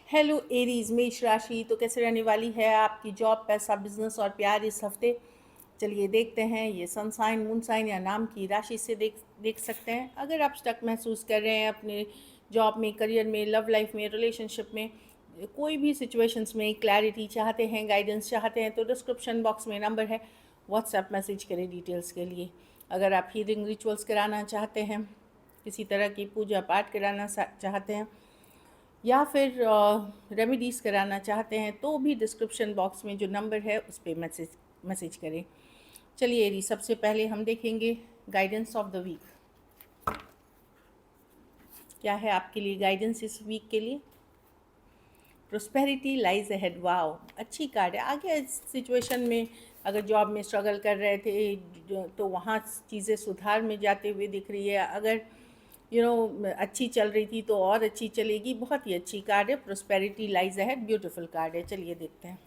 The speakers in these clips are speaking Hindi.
हेलो एरीज, मेष राशि। तो कैसे रहने वाली है आपकी जॉब, पैसा, बिजनेस और प्यार इस हफ्ते। चलिए देखते हैं। ये सन साइन, मून साइन या नाम की राशि से देख सकते हैं। अगर आप स्टक महसूस कर रहे हैं अपने जॉब में, करियर में, लव लाइफ में, रिलेशनशिप में, कोई भी सिचुएशंस में क्लैरिटी चाहते हैं, गाइडेंस चाहते हैं, तो डिस्क्रिप्शन बॉक्स में नंबर है, व्हाट्सएप मैसेज करें डिटेल्स के लिए। अगर आप हीलिंग रिचुअल्स कराना चाहते हैं, किसी तरह की पूजा पाठ कराना चाहते हैं, या फिर रेमेडीज़ कराना चाहते हैं, तो भी डिस्क्रिप्शन बॉक्स में जो नंबर है उस पर मैसेज करें। चलिए एरी, सबसे पहले हम देखेंगे गाइडेंस ऑफ द वीक। क्या है आपके लिए गाइडेंस इस वीक के लिए। Prosperity lies ahead. वाओ, अच्छी कार्ड है। आगे इस सिचुएशन में अगर जॉब में स्ट्रगल कर रहे थे तो वहाँ चीज़ें सुधार में जाते हुए दिख रही है। अगर अच्छी चल रही थी तो और अच्छी चलेगी। बहुत ही अच्छी कार्ड है। Prosperity lies ahead, beautiful card है। चलिए देखते हैं।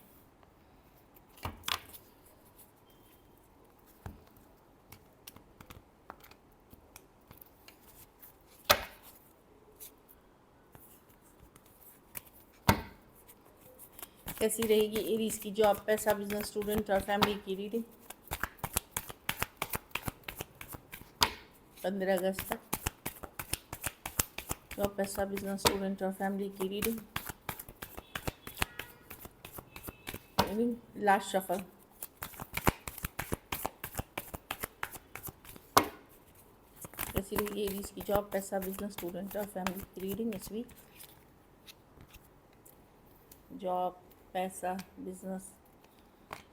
कैसी रहेगी एरीज की जॉब, पैसा, बिजनेस, स्टूडेंट और फैमिली की रीडिंग 15 अगस्त तक। जॉब, पैसा, बिजनेस, स्टूडेंट और फैमिली की रीडिंग लास्ट शफल। कैसी रहेगी एरीज की जॉब, पैसा, बिजनेस, स्टूडेंट और फैमिली की रीडिंग इस वीक। जॉब, पैसा, बिजनेस,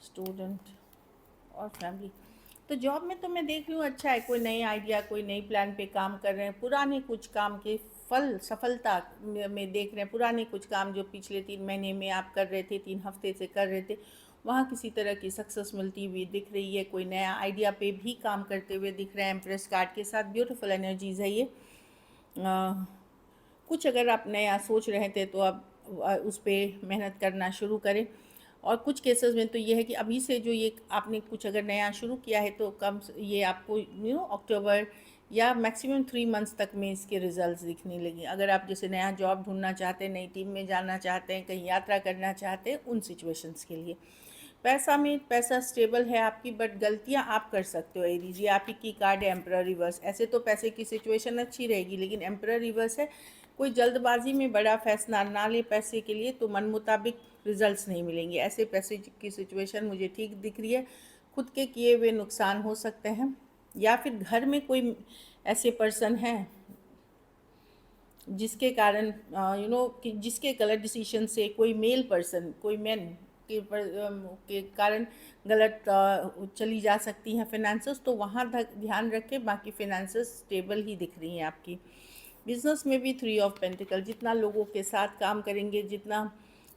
स्टूडेंट और फैमिली। तो जॉब में तो मैं देख रही हूँ अच्छा है। कोई नए आइडिया, कोई नई प्लान पे काम कर रहे हैं। पुराने कुछ काम के फल सफलता में देख रहे हैं। पुराने कुछ काम जो पिछले 3 महीने में आप कर रहे थे, 3 हफ्ते से कर रहे थे, वहाँ किसी तरह की सक्सेस मिलती हुई दिख रही है। कोई नया आइडिया पे भी काम करते हुए दिख रहे हैं। एम्प्रेस कार्ड के साथ ब्यूटीफुल एनर्जीज है ये। कुछ अगर आप नया सोच रहे थे तो आप उस पर मेहनत करना शुरू करें। और कुछ केसेस में तो ये है कि अभी से जो ये आपने कुछ अगर नया शुरू किया है तो ये आपको अक्टूबर या मैक्सिमम 3 मंथ्स तक में इसके रिजल्ट्स दिखने लगे। अगर आप जैसे नया जॉब ढूंढना चाहते हैं, नई टीम में जाना चाहते हैं, कहीं यात्रा करना चाहते हैं, उन सिचुएशंस के लिए। पैसा में पैसा स्टेबल है आपकी, बट गलतियां आप कर सकते हो एरीज। ये आप ही की कार्ड है एम्परर रिवर्स। ऐसे तो पैसे की सिचुएशन अच्छी रहेगी, लेकिन एम्परर रिवर्स है। कोई जल्दबाजी में बड़ा फैसला ना ले पैसे के लिए तो मन मुताबिक रिजल्ट्स नहीं मिलेंगे। ऐसे पैसे की सिचुएशन मुझे ठीक दिख रही है। खुद के किए हुए नुकसान हो सकते हैं, या फिर घर में कोई ऐसे पर्सन हैं जिसके कारण कि जिसके गलत डिसीजन से कोई मेल पर्सन, कोई मैन के कारण गलत चली जा सकती हैं फाइनेंसेस। तो वहाँ ध्यान रखें। बाकी फाइनेंसेस स्टेबल ही दिख रही हैं आपकी। बिजनेस में भी 3 ऑफ पेंटिकल। जितना लोगों के साथ काम करेंगे, जितना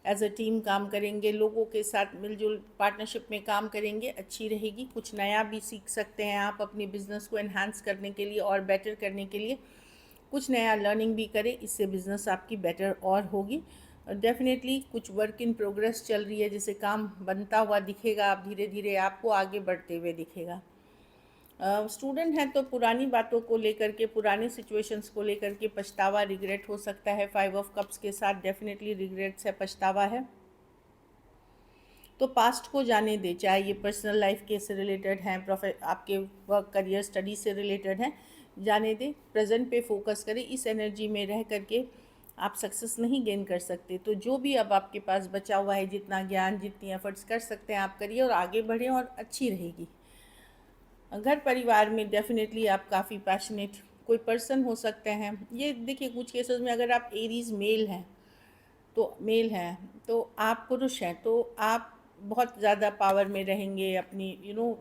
एज अ टीम काम करेंगे, लोगों के साथ मिलजुल पार्टनरशिप में काम करेंगे, अच्छी रहेगी। कुछ नया भी सीख सकते हैं आप अपने बिजनेस को एनहांस करने के लिए और बेटर करने के लिए। कुछ नया लर्निंग भी करें, इससे बिज़नेस आपकी बेटर और होगी। डेफिनेटली कुछ वर्क इन प्रोग्रेस चल रही है, जिसे काम बनता हुआ दिखेगा। आप धीरे धीरे आपको आगे बढ़ते हुए दिखेगा। स्टूडेंट हैं तो पुरानी बातों को लेकर के, पुराने सिचुएशंस को लेकर के पछतावा, रिग्रेट हो सकता है। 5 ऑफ कप्स के साथ डेफिनेटली रिग्रेट्स है, पछतावा है। तो पास्ट को जाने दें, चाहे ये पर्सनल लाइफ के से रिलेटेड हैं, आपके वर्क, करियर, स्टडी से रिलेटेड हैं, जाने दें। प्रेजेंट पे फोकस करें। इस एनर्जी में रह करके आप सक्सेस नहीं गेन कर सकते। तो जो भी अब आपके पास बचा हुआ है, जितना ज्ञान, जितनी एफर्ट्स कर सकते हैं आप करिए और आगे बढ़ें, और अच्छी रहेगी। घर परिवार में डेफिनेटली आप काफ़ी पैशनेट कोई पर्सन हो सकते हैं। ये देखिए, कुछ केसेस में अगर आप एरीज मेल हैं तो आप पुरुष हैं, तो आप बहुत ज़्यादा पावर में रहेंगे, अपनी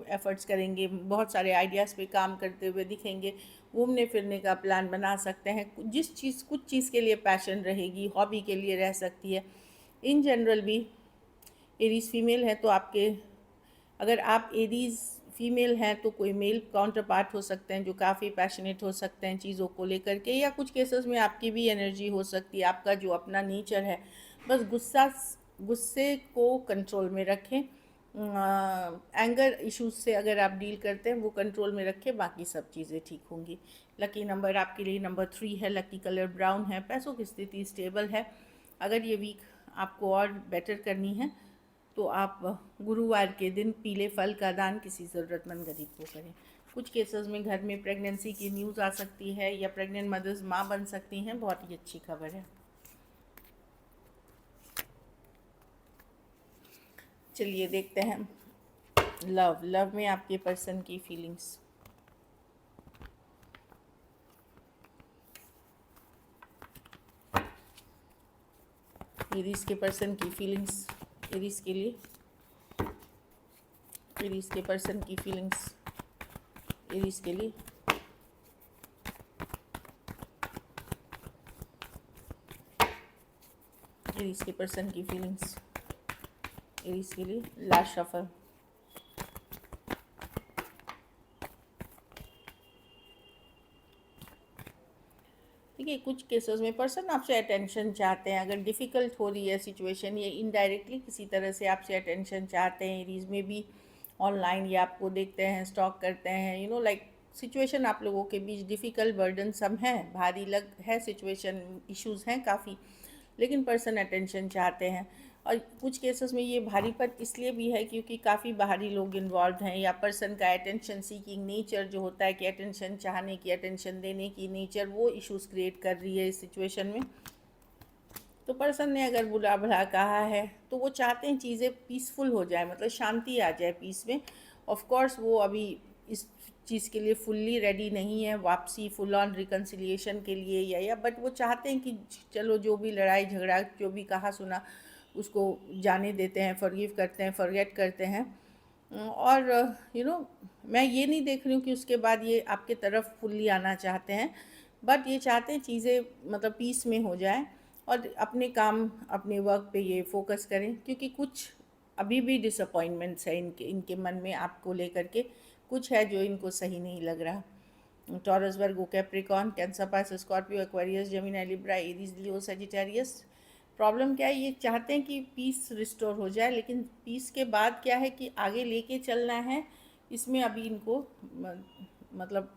एफर्ट्स करेंगे, बहुत सारे आइडियाज़ पे काम करते हुए दिखेंगे। घूमने फिरने का प्लान बना सकते हैं। कुछ चीज़ के लिए पैशन रहेगी, हॉबी के लिए रह सकती है। इन जनरल भी एरीज फीमेल है तो आपके, अगर आप एरीज फीमेल हैं तो कोई मेल काउंटर पार्ट हो सकते हैं जो काफ़ी पैशनेट हो सकते हैं चीज़ों को लेकर के। या कुछ केसेस में आपकी भी एनर्जी हो सकती है, आपका जो अपना नेचर है। बस गुस्से को कंट्रोल में रखें। एंगर इश्यूज से अगर आप डील करते हैं वो कंट्रोल में रखें, बाकी सब चीज़ें ठीक होंगी। लकी नंबर आपके लिए नंबर 3 है। लकी कलर ब्राउन है। पैसों की स्थिति स्टेबल है। अगर ये वीक आपको और बेटर करनी है तो आप गुरुवार के दिन पीले फल का दान किसी ज़रूरतमंद गरीब को करें। कुछ केसेस में घर में प्रेगनेंसी की न्यूज़ आ सकती है या प्रेग्नेंट मदर्स माँ बन सकती हैं, बहुत ही अच्छी खबर है। चलिए देखते हैं लव में आपके पर्सन की फीलिंग्स। एरीज के पर्सन की फीलिंग्स, एरीज के लिए, एरीज के पर्सन की फीलिंग्स, एरीज के लिए। एरीज के पर्सन की फीलिंग्स, एरीज के लिए। Last shuffle. देखिए कुछ केसेस में पर्सन आपसे अटेंशन चाहते हैं, अगर डिफ़िकल्ट हो रही है सिचुएशन, ये इनडायरेक्टली किसी तरह से आपसे अटेंशन चाहते हैं। एरीज में भी ऑनलाइन ये आपको देखते हैं, स्टॉक करते हैं, यू नो लाइक सिचुएशन आप लोगों के बीच डिफ़िकल्ट बर्डन सम है, भारी लग है सिचुएशन, इश्यूज़ हैं काफ़ी, लेकिन पर्सन अटेंशन चाहते हैं। और कुछ केसेस में ये भारीपन इसलिए भी है क्योंकि काफ़ी बाहरी लोग इन्वॉल्व हैं, या पर्सन का अटेंशन सीकिंग नेचर जो होता है कि अटेंशन चाहने की, अटेंशन देने की नेचर, वो इश्यूज़ क्रिएट कर रही है इस सिचुएशन में। तो पर्सन ने अगर बुरा भला कहा है तो वो चाहते हैं चीज़ें पीसफुल हो जाए, मतलब शांति आ जाए पीस में। ऑफ कोर्स वो अभी इस चीज़ के लिए फुल्ली रेडी नहीं है, वापसी फुल ऑन रिकन्सिलिएशन के लिए या बट वो चाहते हैं कि चलो जो भी लड़ाई झगड़ा, जो भी कहा सुना, उसको जाने देते हैं, फॉरगिव करते हैं, फॉरगेट करते हैं। और मैं ये नहीं देख रही हूँ कि उसके बाद ये आपके तरफ फुल्ली आना चाहते हैं, बट ये चाहते हैं चीज़ें मतलब पीस में हो जाए और अपने काम, अपने वर्क पे ये फोकस करें, क्योंकि कुछ अभी भी डिसअपॉइंटमेंट्स है इनके मन में आपको लेकर के, कुछ है जो इनको सही नहीं लग रहा। Taurus, Virgo, Capricorn, Cancer, Pisces, Scorpio, Aquarius, Gemini, Libra, Aries, Leo, Sagittarius. Problem क्या है, ये चाहते हैं कि पीस रिस्टोर हो जाए, लेकिन पीस के बाद क्या है कि आगे लेके चलना है, इसमें अभी इनको मतलब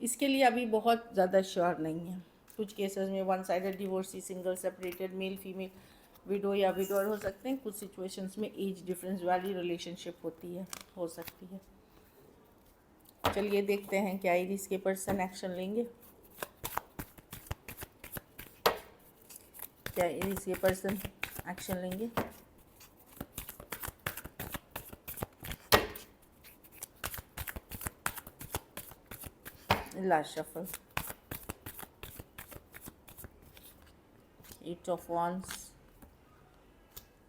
इसके लिए अभी बहुत ज़्यादा श्योर नहीं है। कुछ केसेस में one sided divorcee, single, separated, male female, window या विडोर हो सकते हैं। कुछ सिचुएशंस में एज डिफरेंस वाली रिलेशनशिप होती है, हो सकती है। चलिए देखते हैं क्या एरीज के पर्सन एक्शन लेंगे, क्या एरीज के पर्सन एक्शन लेंगे। Last shuffle, 8 of wands.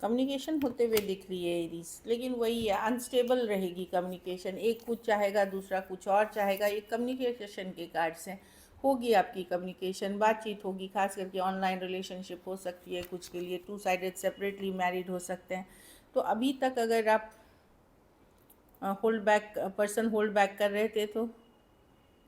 Communication होते हुए दिख रही है एरीज, लेकिन वही है, अनस्टेबल रहेगी कम्युनिकेशन। एक कुछ चाहेगा, दूसरा कुछ और चाहेगा। ये कम्युनिकेशन के कार्ड्स हैं। होगी आपकी कम्युनिकेशन, बातचीत होगी, खास करके ऑनलाइन रिलेशनशिप हो सकती है कुछ के लिए, टू साइडेड सेपरेटली मैरिड हो सकते हैं। तो अभी तक अगर आप hold back, person hold back कर रहे थे तो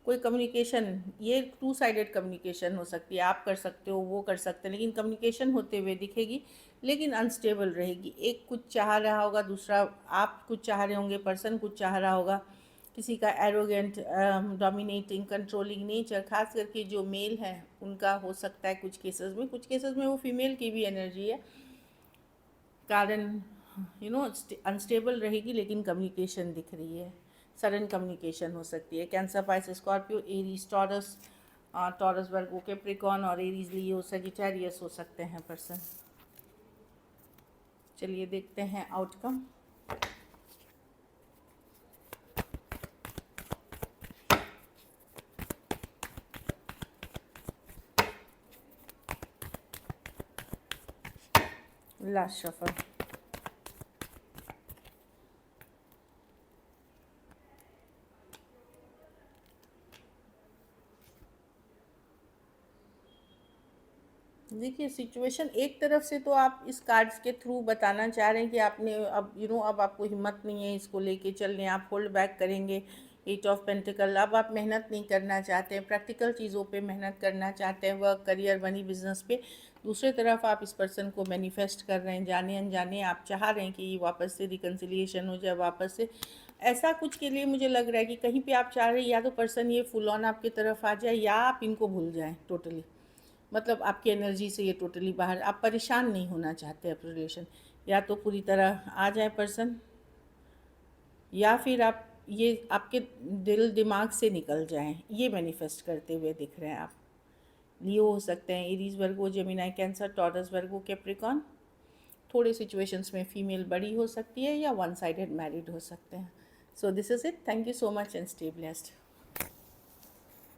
कोई कम्युनिकेशन, ये टू साइडेड कम्युनिकेशन हो सकती है, आप कर सकते हो, वो कर सकते हैं, लेकिन कम्युनिकेशन होते हुए दिखेगी, लेकिन अनस्टेबल रहेगी। एक कुछ चाह रहा होगा, दूसरा आप कुछ चाह रहे होंगे, पर्सन कुछ चाह रहा होगा। किसी का एरोगेंट, डोमिनेटिंग, कंट्रोलिंग नेचर, खास करके जो मेल है उनका हो सकता है कुछ केसेस में वो फीमेल की भी एनर्जी है, कारण अनस्टेबल रहेगी, लेकिन कम्युनिकेशन दिख रही है, सडन कम्युनिकेशन हो सकती है। Cancer, Pisces, Scorpio, Aries, Taurus, Taurus, Virgo, Capricorn और एरीज, लियो, सजिटेरियस हो सकते हैं पर्सन। चलिए देखते हैं आउटकम। लास्ट शफल, देखिए सिचुएशन एक तरफ से तो आप इस कार्ड्स के थ्रू बताना चाह रहे हैं कि आपने अब अब आपको हिम्मत नहीं है इसको लेके चलने, आप होल्ड बैक करेंगे। 8 ऑफ पेंटिकल, अब आप मेहनत नहीं करना चाहते हैं, प्रैक्टिकल चीज़ों पे मेहनत करना चाहते हैं, वर्क, करियर, मनी, बिजनेस पे। दूसरे तरफ आप इस पर्सन को मैनिफेस्ट कर रहे हैं, जाने अनजाने आप चाह रहे हैं कि वापस से रिकन्सिलिएशन हो जाए, वापस से ऐसा कुछ के लिए मुझे लग रहा है कि कहीं पे आप चाह रहे हैं या तो पर्सन ये फुल ऑन आपकी तरफ आ जाए या आप इनको भूल जाएं टोटली। मतलब आपकी एनर्जी से ये टोटली बाहर, आप परेशान नहीं होना चाहते अब रिलेशन, या तो पूरी तरह आ जाए पर्सन, या फिर आप ये आपके दिल दिमाग से निकल जाएं, ये मैनिफेस्ट करते हुए दिख रहे हैं आप। लियो हो सकते हैं, एरीज, वर्गो, जेमिनाई, कैंसर, टॉरस, वर्गो, कैप्रिकॉन। थोड़े सिचुएशंस में फीमेल बड़ी हो सकती है या वन साइडेड मैरिड हो सकते हैं। So this is it, thank you so much and stay blessed.